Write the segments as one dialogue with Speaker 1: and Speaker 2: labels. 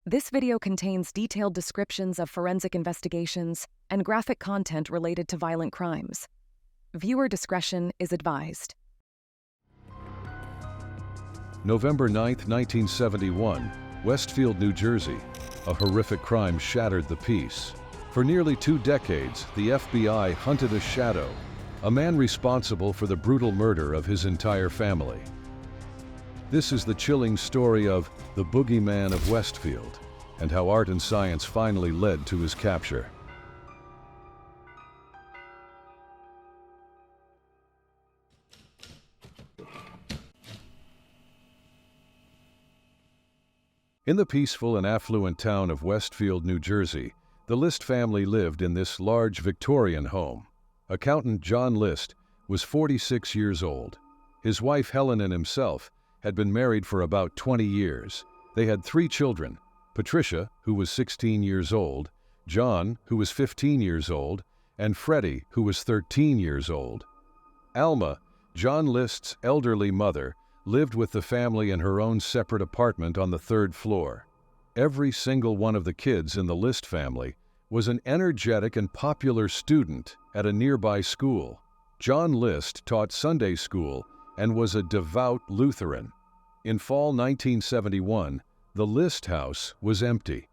Speaker 1: This video contains detailed descriptions of forensic investigations and graphic content related to violent crimes. Viewer discretion is advised.
Speaker 2: November 9, 1971, Westfield, New Jersey. A horrific crime shattered the peace. For nearly 2 decades, the FBI hunted a shadow, a man responsible for the brutal murder of his entire family. This is the chilling story of the Boogeyman of Westfield, and how art and science finally led to his capture. In the peaceful and affluent town of Westfield, New Jersey, the List family lived in this large Victorian home. Accountant John List was 46 years old. His wife Helen and himself had been married for about 20 years. They had 3 children: Patricia, who was 16 years old, John, who was 15 years old, and Freddie, who was 13 years old. Alma, John List's elderly mother, lived with the family in her own separate apartment on the 3rd floor. Every single one of the kids in the List family was an energetic and popular student at a nearby school. John List taught Sunday school and was a devout Lutheran. In fall 1971, the List house was empty.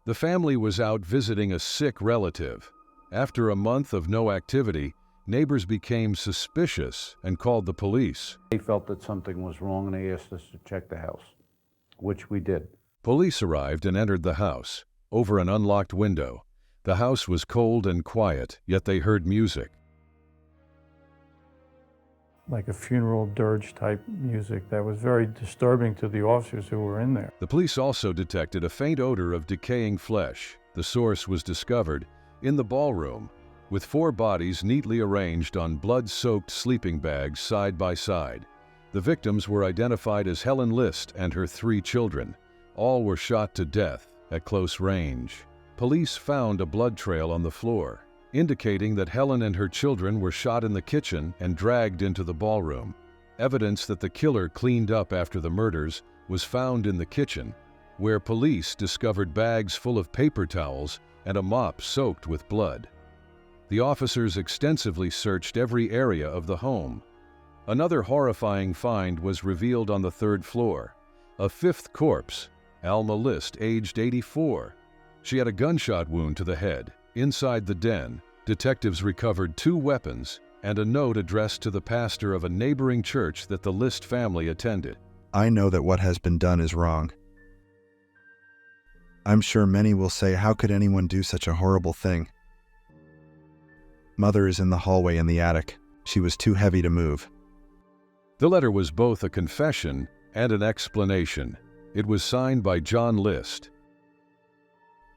Speaker 2: The family was out visiting a sick relative. After a month of no activity, neighbors became suspicious and called the police.
Speaker 3: They felt that something was wrong and they asked us to check the house, which we did.
Speaker 2: Police arrived and entered the house. Over an unlocked window, the house was cold and quiet, yet they heard music.
Speaker 4: Like a funeral dirge type music that was very disturbing to the officers who were in there.
Speaker 2: The police also detected a faint odor of decaying flesh. The source was discovered in the ballroom, with 4 bodies neatly arranged on blood-soaked sleeping bags side by side. The victims were identified as Helen List and her 3 children. All were shot to death at close range. Police found a blood trail on the floor, indicating that Helen and her children were shot in the kitchen and dragged into the ballroom. Evidence that the killer cleaned up after the murders was found in the kitchen, where police discovered bags full of paper towels and a mop soaked with blood. The officers extensively searched every area of the home. Another horrifying find was revealed on the 3rd floor. A 5th corpse, Alma List, aged 84. She had a gunshot wound to the head. Inside the den, detectives recovered 2 weapons and a note addressed to the pastor of a neighboring church that the List family attended.
Speaker 5: I know that what has been done is wrong. I'm sure many will say, how could anyone do such a horrible thing? Mother is in the hallway in the attic. She was too heavy to move.
Speaker 2: The letter was both a confession and an explanation. It was signed by John List.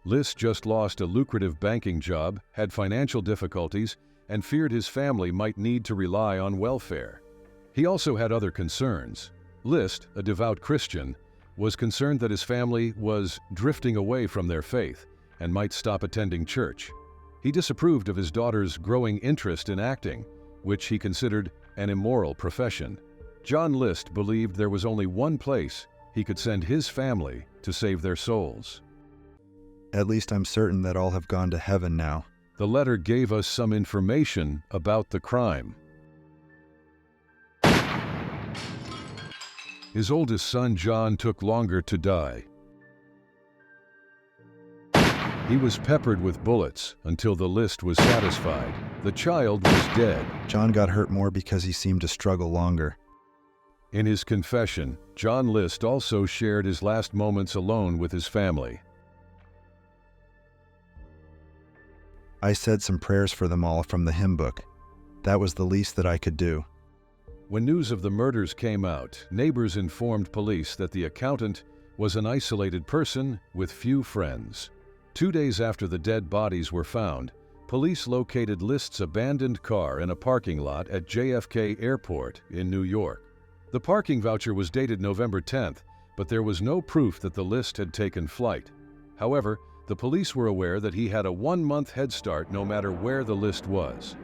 Speaker 2: List just lost a lucrative banking job, had financial difficulties, and feared his family might need to rely on welfare. He also had other concerns. List, a devout Christian, was concerned that his family was drifting away from their faith and might stop attending church. He disapproved of his daughter's growing interest in acting, which he considered an immoral profession. John List believed there was only one place he could send his family to save their souls.
Speaker 5: At least I'm certain that all have gone to heaven now.
Speaker 2: The letter gave us some information about the crime. His oldest son, John, took longer to die. He was peppered with bullets until the List was satisfied. The child was dead.
Speaker 5: John got hurt more because he seemed to struggle longer.
Speaker 2: In his confession, John List also shared his last moments alone with his family.
Speaker 5: I said some prayers for them all from the hymn book. That was the least that I could do.
Speaker 2: When news of the murders came out, neighbors informed police that the accountant was an isolated person with few friends. 2 days after the dead bodies were found, police located List's abandoned car in a parking lot at JFK Airport in New York. The parking voucher was dated November 10th, but there was no proof that the List had taken flight. However, the police were aware that he had a 1-month head start no matter where the List was.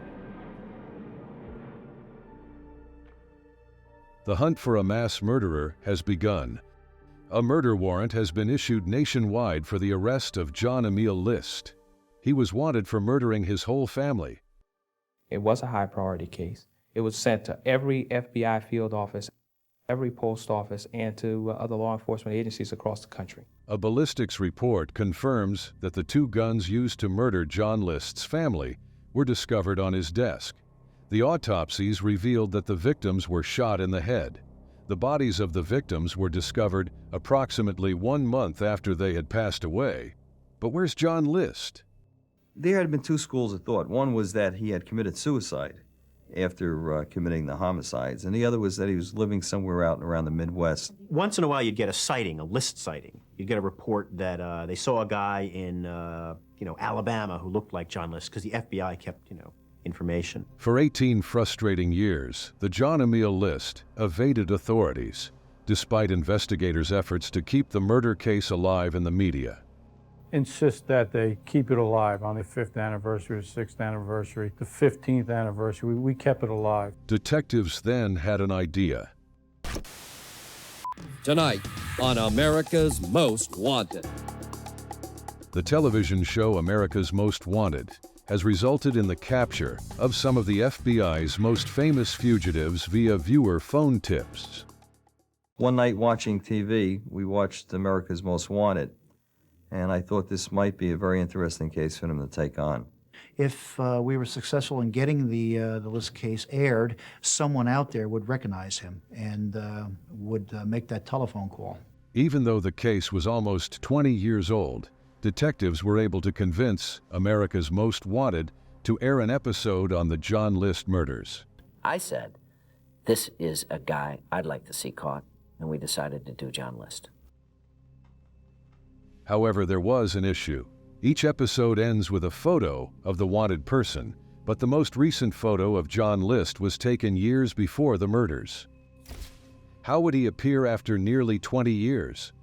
Speaker 2: The hunt for a mass murderer has begun. A murder warrant has been issued nationwide for the arrest of John Emil List. He was wanted for murdering his whole family.
Speaker 6: It was a high priority case. It was sent to every FBI field office, every post office, and to other law enforcement agencies across the country.
Speaker 2: A ballistics report confirms that the 2 guns used to murder John List's family were discovered on his desk. The autopsies revealed that the victims were shot in the head. The bodies of the victims were discovered approximately 1 month after they had passed away. But where's John List?
Speaker 7: There had been 2 schools of thought. One was that he had committed suicide after committing the homicides, and the other was that he was living somewhere out around the Midwest.
Speaker 8: Once in a while, you'd get a sighting, a List sighting. You'd get a report that they saw a guy in, Alabama who looked like John List, because the FBI kept, information.
Speaker 2: For 18 frustrating years, the John Emil List evaded authorities, despite investigators' efforts to keep the murder case alive in the media.
Speaker 4: Insist that they keep it alive on the 5th anniversary, the 6th anniversary, the 15th anniversary. We kept it alive.
Speaker 2: Detectives then had an idea.
Speaker 9: Tonight on America's Most Wanted.
Speaker 2: The television show America's Most Wanted has resulted in the capture of some of the FBI's most famous fugitives via viewer phone tips.
Speaker 7: One night watching TV, we watched America's Most Wanted, and I thought this might be a very interesting case for them to take on.
Speaker 10: If we were successful in getting the List case aired, someone out there would recognize him and would make that telephone call.
Speaker 2: Even though the case was almost 20 years old, detectives were able to convince America's Most Wanted to air an episode on the John List murders.
Speaker 11: I said, this is a guy I'd like to see caught, and we decided to do John List.
Speaker 2: However, there was an issue. Each episode ends with a photo of the wanted person, but the most recent photo of John List was taken years before the murders. How would he appear after nearly 20 years?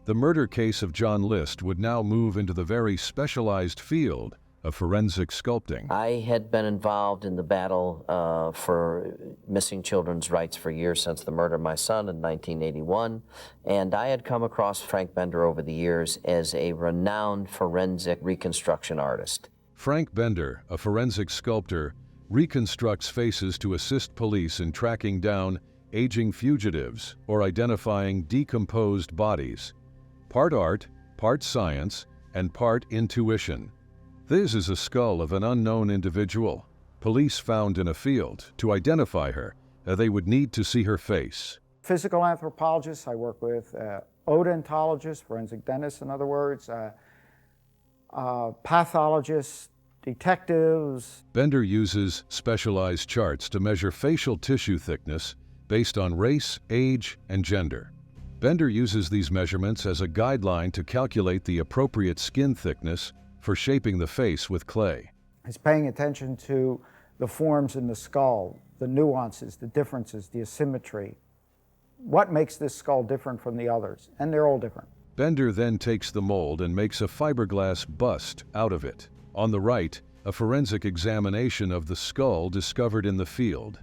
Speaker 2: The murder case of John List would now move into the very specialized field of forensic sculpting.
Speaker 11: I had been involved in the battle for missing children's rights for years since the murder of my son in 1981, and I had come across Frank Bender over the years as a renowned forensic reconstruction artist.
Speaker 2: Frank Bender, a forensic sculptor, reconstructs faces to assist police in tracking down aging fugitives or identifying decomposed bodies. Part art, part science, and part intuition. This is a skull of an unknown individual. Police found in a field. To identify her, they would need to see her face.
Speaker 12: Physical anthropologists, I work with odontologists, forensic dentists in other words, pathologists, detectives.
Speaker 2: Bender uses specialized charts to measure facial tissue thickness based on race, age, and gender. Bender uses these measurements as a guideline to calculate the appropriate skin thickness for shaping the face with clay.
Speaker 12: He's paying attention to the forms in the skull, the nuances, the differences, the asymmetry. What makes this skull different from the others? And they're all different.
Speaker 2: Bender then takes the mold and makes a fiberglass bust out of it. On the right, a forensic examination of the skull discovered in the field.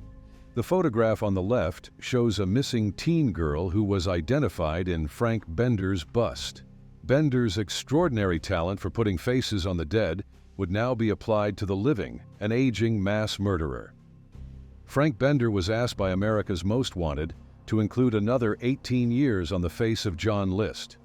Speaker 2: The photograph on the left shows a missing teen girl who was identified in Frank Bender's bust. Bender's extraordinary talent for putting faces on the dead would now be applied to the living, an aging mass murderer. Frank Bender was asked by America's Most Wanted to include another 18 years on the face of John List.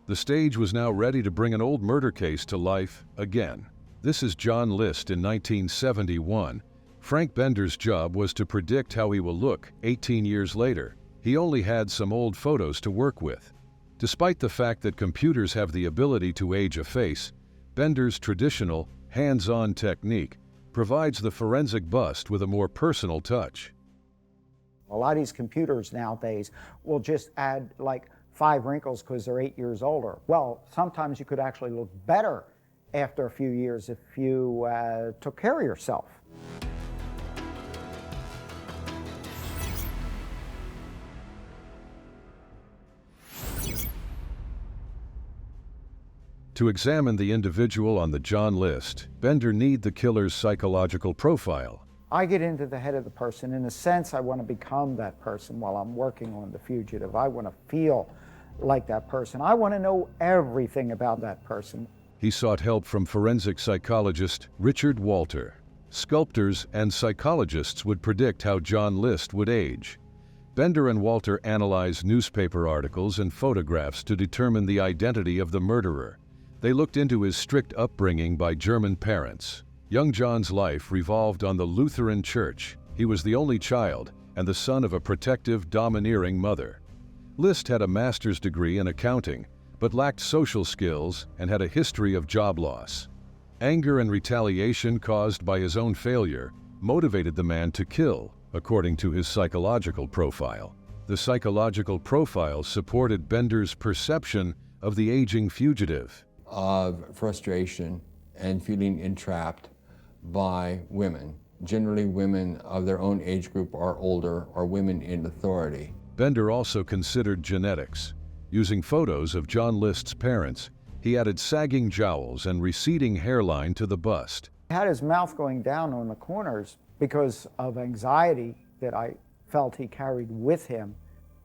Speaker 2: The stage was now ready to bring an old murder case to life again. This is John List in 1971. Frank Bender's job was to predict how he will look 18 years later. He only had some old photos to work with. Despite the fact that computers have the ability to age a face, Bender's traditional, hands-on technique provides the forensic bust with a more personal touch.
Speaker 12: A lot of these computers nowadays will just add like 5 wrinkles because they're 8 years older. Well, sometimes you could actually look better after a few years if you took care of yourself.
Speaker 2: To examine the individual on the John List, Bender needs the killer's psychological profile.
Speaker 12: I get into the head of the person. In a sense, I want to become that person while I'm working on the fugitive. I want to feel like that person. I want to know everything about that person.
Speaker 2: He sought help from forensic psychologist Richard Walter. Sculptors and psychologists would predict how John List would age. Bender and Walter analyzed newspaper articles and photographs to determine the identity of the murderer. They looked into his strict upbringing by German parents. Young John's life revolved on the Lutheran Church. He was the only child and the son of a protective, domineering mother. List had a master's degree in accounting, but lacked social skills and had a history of job loss. Anger and retaliation caused by his own failure motivated the man to kill, according to his psychological profile. The psychological profile supported Bender's perception of the aging fugitive.
Speaker 13: Of frustration and feeling entrapped by women, generally women of their own age group or older, or women in authority.
Speaker 2: Bender also considered genetics. Using photos of John List's parents, he added sagging jowls and receding hairline to the bust.
Speaker 12: He had his mouth going down on the corners because of anxiety that I felt he carried with him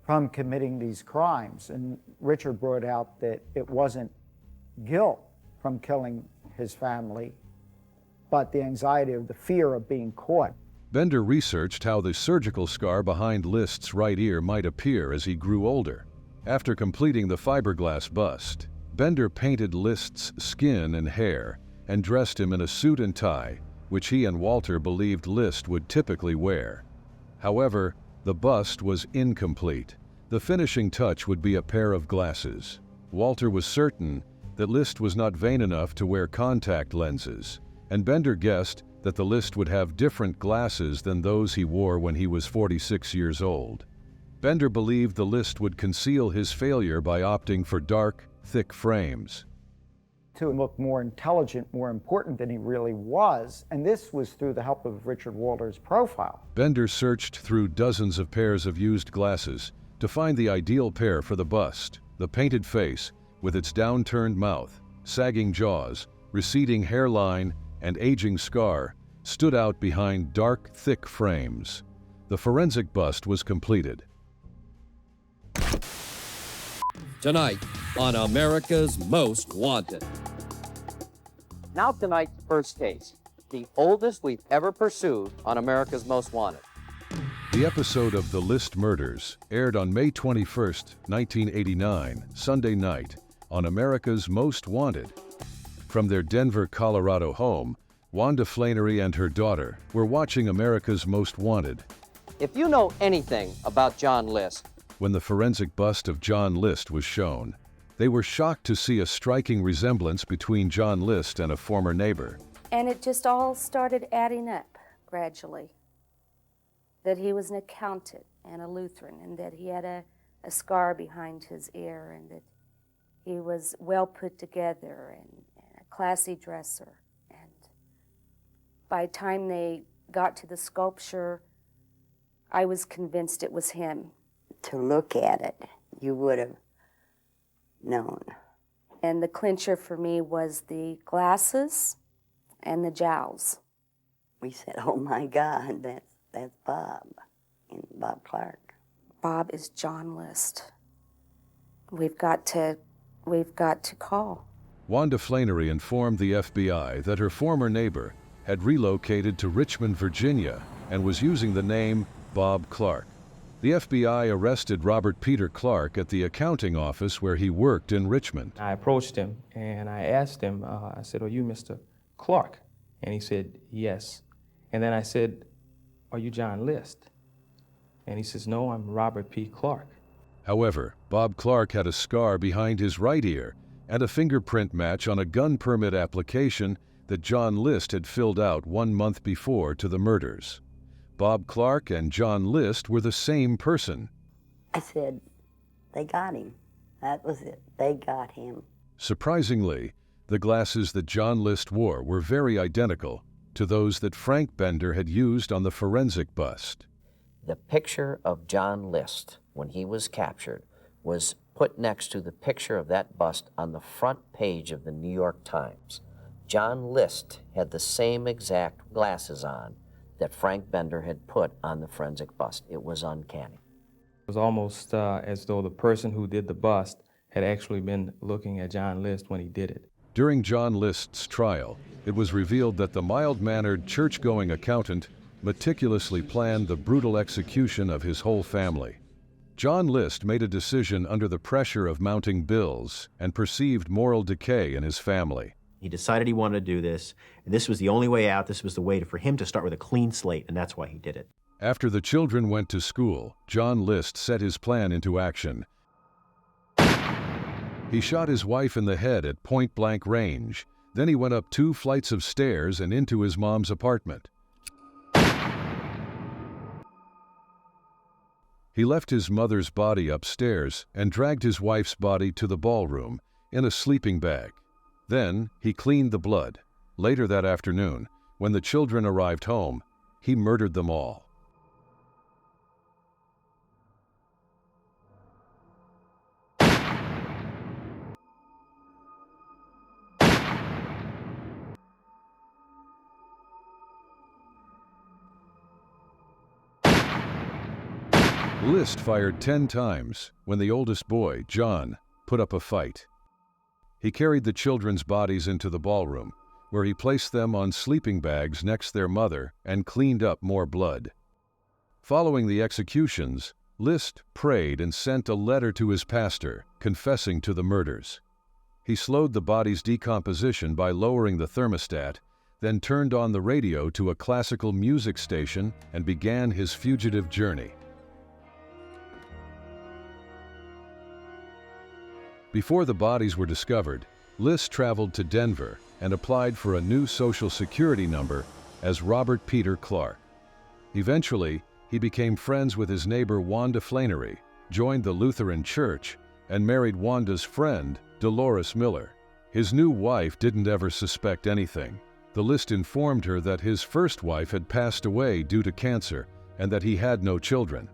Speaker 12: from committing these crimes. And Richard brought out that it wasn't guilt from killing his family, but the anxiety of the fear of being caught.
Speaker 2: Bender researched how the surgical scar behind List's right ear might appear as he grew older. After completing the fiberglass bust, Bender painted List's skin and hair and dressed him in a suit and tie, which he and Walter believed List would typically wear. However, the bust was incomplete. The finishing touch would be a pair of glasses. Walter was certain that List was not vain enough to wear contact lenses, and Bender guessed that the List would have different glasses than those he wore when he was 46 years old. Bender believed the List would conceal his failure by opting for dark, thick frames.
Speaker 12: To look more intelligent, more important than he really was, and this was through the help of Richard Walter's profile.
Speaker 2: Bender searched through dozens of pairs of used glasses to find the ideal pair for the bust. The painted face, with its downturned mouth, sagging jaws, receding hairline, and aging scar, stood out behind dark, thick frames. The forensic bust was completed.
Speaker 9: Tonight on America's Most Wanted.
Speaker 14: Now tonight's first case, the oldest we've ever pursued on America's Most Wanted.
Speaker 2: The episode of The List Murders aired on May 21, 1989, Sunday night, on America's Most Wanted. From their Denver, Colorado home, Wanda Flannery and her daughter were watching America's Most Wanted.
Speaker 14: If you know anything about John List,
Speaker 2: When the forensic bust of John List was shown, they were shocked to see a striking resemblance between John List and a former neighbor.
Speaker 15: And it just all started adding up gradually. That he was an accountant and a Lutheran, and that he had a scar behind his ear, and that he was well put together and a classy dresser. And by the time they got to the sculpture, I was convinced it was him.
Speaker 16: To look at it, you would have known.
Speaker 15: And the clincher for me was the glasses and the jowls.
Speaker 16: We said, oh my God, that's Bob, and Bob Clark.
Speaker 15: Bob is John List. We've got to call.
Speaker 2: Wanda Flannery informed the FBI that her former neighbor had relocated to Richmond, Virginia, and was using the name Bob Clark. The FBI arrested Robert Peter Clark at the accounting office where he worked in Richmond.
Speaker 6: I approached him and I asked him, I said, are you Mr. Clark? And he said, yes. And then I said, are you John List? And he says, no, I'm Robert P. Clark.
Speaker 2: However, Bob Clark had a scar behind his right ear and a fingerprint match on a gun permit application that John List had filled out 1 month before to the murders. Bob Clark and John List were the same person.
Speaker 16: I said, they got him. That was it. They got him.
Speaker 2: Surprisingly, the glasses that John List wore were very identical to those that Frank Bender had used on the forensic bust.
Speaker 11: The picture of John List, when he was captured, was put next to the picture of that bust on the front page of the New York Times. John List had the same exact glasses on that Frank Bender had put on the forensic bust. It was uncanny.
Speaker 6: was almost as though the person who did the bust had actually been looking at John List when he did it.
Speaker 2: During John List's trial, it was revealed that the mild-mannered, church-going accountant meticulously planned the brutal execution of his whole family. John List made a decision under the pressure of mounting bills and perceived moral decay in his family.
Speaker 8: He decided he wanted to do this, and this was the only way out. This was the way for him to start with a clean slate, and that's why he did it.
Speaker 2: After the children went to school, John List set his plan into action. He shot his wife in the head at point-blank range. Then he went up 2 flights of stairs and into his mom's apartment. He left his mother's body upstairs and dragged his wife's body to the ballroom in a sleeping bag. Then he cleaned the blood. Later that afternoon, when the children arrived home, he murdered them all. List fired 10 times when the oldest boy, John, put up a fight. He carried the children's bodies into the ballroom, where he placed them on sleeping bags next to their mother and cleaned up more blood. Following the executions, List prayed and sent a letter to his pastor, confessing to the murders. He slowed the body's decomposition by lowering the thermostat, then turned on the radio to a classical music station and began his fugitive journey. Before the bodies were discovered, List traveled to Denver and applied for a new Social Security number as Robert Peter Clark. Eventually, he became friends with his neighbor Wanda Flannery, joined the Lutheran Church, and married Wanda's friend, Dolores Miller. His new wife didn't ever suspect anything. The List informed her that his first wife had passed away due to cancer and that he had no children.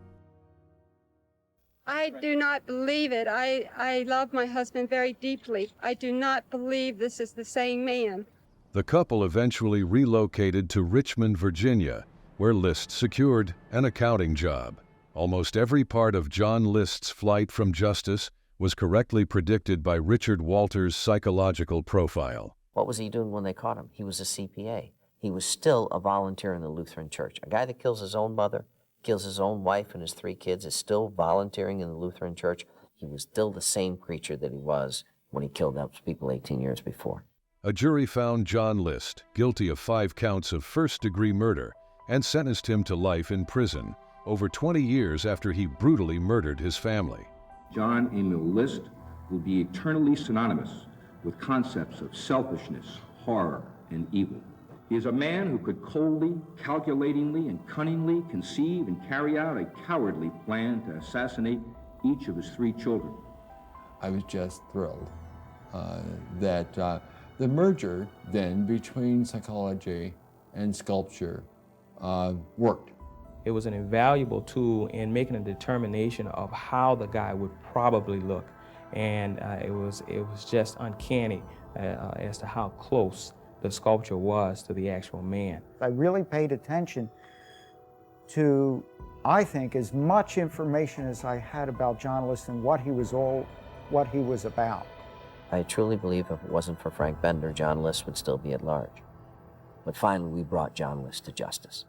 Speaker 17: I do not believe it. I love my husband very deeply. I do not believe this is the same man.
Speaker 2: The couple eventually relocated to Richmond, Virginia, where List secured an accounting job. Almost every part of John List's flight from justice was correctly predicted by Richard Walters' psychological profile.
Speaker 11: What was he doing when they caught him? He was a CPA. He was still a volunteer in the Lutheran Church. A guy that kills his own mother, kills his own wife and his 3 kids, is still volunteering in the Lutheran Church. He was still the same creature that he was when he killed those people 18 years before.
Speaker 2: A jury found John List guilty of 5 counts of first-degree murder and sentenced him to life in prison over 20 years after he brutally murdered his family.
Speaker 18: John Emil List will be eternally synonymous with concepts of selfishness, horror, and evil. He is a man who could coldly, calculatingly, and cunningly conceive and carry out a cowardly plan to assassinate each of his 3 children.
Speaker 13: I was just thrilled that the merger then between psychology and sculpture worked.
Speaker 6: It was an invaluable tool in making a determination of how the guy would probably look, and it was just uncanny as to how close the sculpture was to the actual man.
Speaker 12: I really paid attention to, I think, as much information as I had about John List and what he was about.
Speaker 11: I truly believe if it wasn't for Frank Bender, John List would still be at large. But finally, we brought John List to justice.